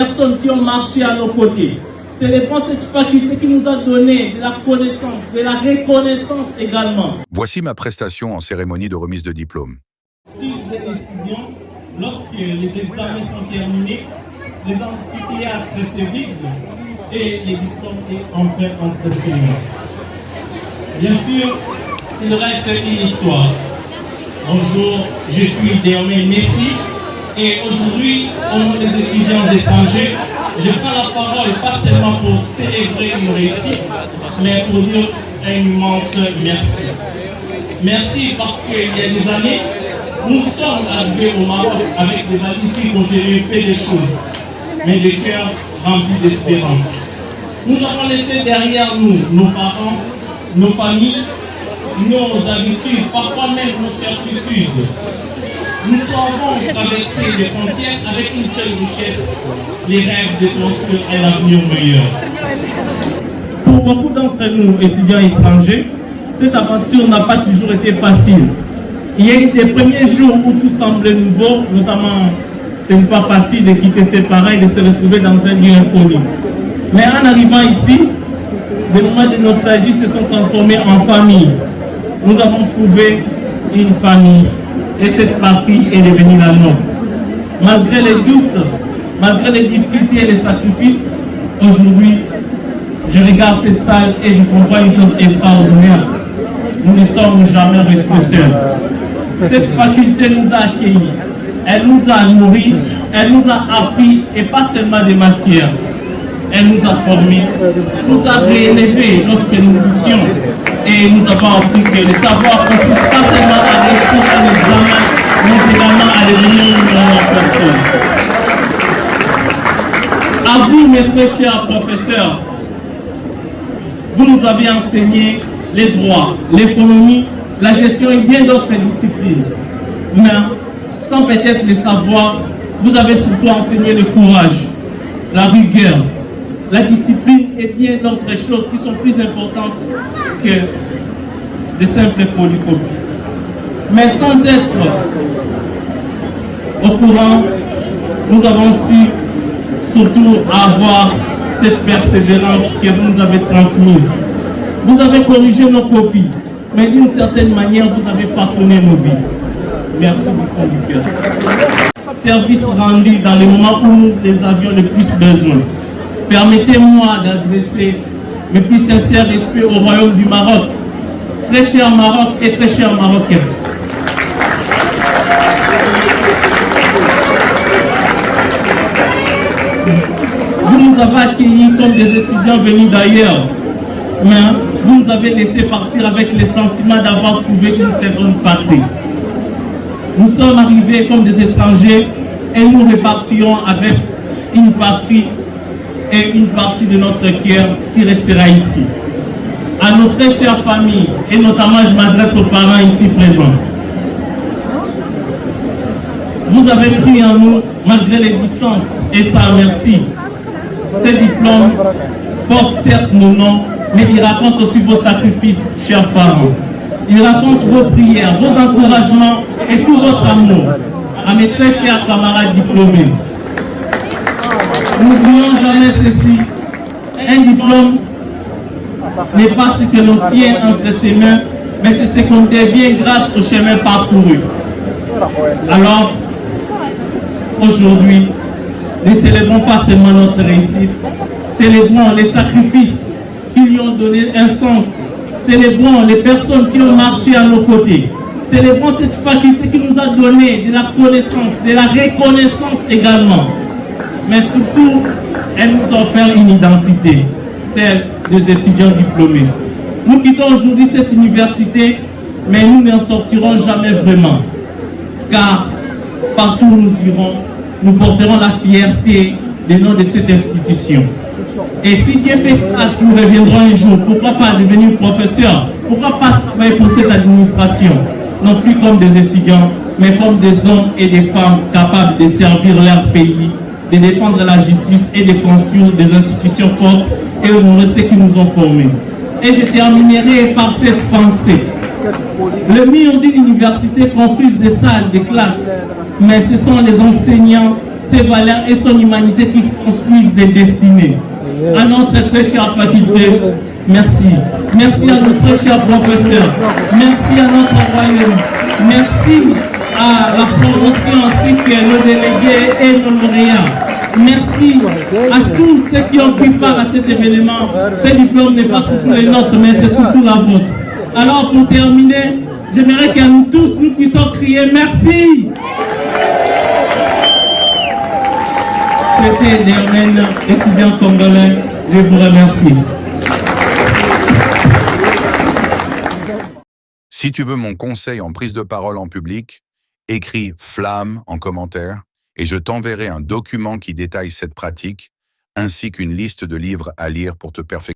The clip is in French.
Personnes qui ont marché à nos côtés. Célébrons cette faculté qui nous a donné de la connaissance, de la reconnaissance également. Voici ma prestation en cérémonie de remise de diplôme. Si des étudiants, lorsque les examens sont terminés, les amphithéâtres se vident et les diplômes sont enfin entre ses mains. Bien sûr, il reste une histoire. Bonjour, je suis Déomé Neti et aujourd'hui, au nom des étudiants étrangers, je prends la parole pas seulement pour célébrer une réussite, mais pour dire un immense merci. Merci parce qu'il y a des années, nous sommes arrivés au Maroc avec des valises qui contenaient peu de choses, mais des cœurs remplis d'espérance. Nous avons laissé derrière nous nos parents, nos familles, nos habitudes, parfois même nos certitudes. Nous avons traversé les frontières avec une seule richesse, les rêves de construire un avenir meilleur. Pour beaucoup d'entre nous, étudiants étrangers, cette aventure n'a pas toujours été facile. Il y a eu des premiers jours où tout semblait nouveau, notamment ce n'est pas facile de quitter ses parents et de se retrouver dans un lieu inconnu. Mais en arrivant ici, des moments de nostalgie se sont transformés en famille. Nous avons trouvé une famille et cette patrie est devenue la nôtre. Malgré les doutes, malgré les difficultés et les sacrifices, aujourd'hui, je regarde cette salle et je comprends une chose extraordinaire. Nous ne sommes jamais restés seuls. Cette faculté nous a accueillis, elle nous a nourris, elle nous a appris, et pas seulement des matières. Elle nous a formés, nous a réélevés lorsque nous luttions. Et nous avons appris que le savoir consiste pas seulement à réussir un examen, mais également à devenir une meilleure personne. À vous, mes très chers professeurs, vous nous avez enseigné les droits, l'économie, la gestion et bien d'autres disciplines. Mais sans peut-être le savoir, vous avez surtout enseigné le courage, la rigueur, la discipline et bien d'autres choses qui sont plus importantes que de simples polycopies. Mais sans être au courant, nous avons su surtout avoir cette persévérance que vous nous avez transmise. Vous avez corrigé nos copies, mais d'une certaine manière, vous avez façonné nos vies. Merci du fond du cœur. Service rendu dans les moments où nous les avions le plus besoin. Permettez-moi d'adresser mes plus sincères respects au Royaume du Maroc. Très cher Maroc et très chers Marocains. Vous nous avez accueillis comme des étudiants venus d'ailleurs, mais vous nous avez laissé partir avec le sentiment d'avoir trouvé une seconde patrie. Nous sommes arrivés comme des étrangers et nous repartirons avec une patrie et une partie de notre cœur qui restera ici. À nos très chères familles, et notamment je m'adresse aux parents ici présents. Vous avez cru en nous malgré les distances, et ça merci. Ces diplômes portent certes nos noms, mais ils racontent aussi vos sacrifices, chers parents. Ils racontent vos prières, vos encouragements et tout votre amour. À mes très chers camarades diplômés, n'oublions jamais ceci, un diplôme n'est pas ce que l'on tient entre ses mains, mais c'est ce qu'on devient grâce au chemin parcouru. Alors, aujourd'hui, ne célébrons pas seulement notre réussite, célébrons les sacrifices qui lui ont donné un sens, célébrons les personnes qui ont marché à nos côtés, célébrons cette faculté qui nous a donné de la connaissance, de la reconnaissance également. Mais surtout, elle nous a offert une identité, celle des étudiants diplômés. Nous quittons aujourd'hui cette université, mais nous n'en sortirons jamais vraiment. Car partout où nous irons, nous porterons la fierté des noms de cette institution. Et si Dieu fait grâce, nous reviendrons un jour. Pourquoi pas devenir professeur? Pourquoi pas travailler pour cette administration? Non plus comme des étudiants, mais comme des hommes et des femmes capables de servir leur pays, de défendre la justice et de construire des institutions fortes et honorer ceux qui nous ont formés. Et je terminerai par cette pensée. Le mur d'une université construit des salles, des classes, mais ce sont les enseignants ses valeurs et son humanité qui construisent des destinées. À notre très chère faculté, merci. Merci à notre très cher professeur. Merci à notre royaume. Merci à la promotion ainsi que nos délégués et nos lauréats. Merci à tous ceux qui ont pris part à cet événement. Ce diplôme n'est pas surtout les nôtres, mais c'est surtout la vôtre. Alors pour terminer, j'aimerais qu'à nous tous, nous puissions crier merci. C'était Dermen, étudiant congolais, je vous remercie. Si tu veux mon conseil en prise de parole en public, écris flamme en commentaire et je t'enverrai un document qui détaille cette pratique ainsi qu'une liste de livres à lire pour te perfectionner.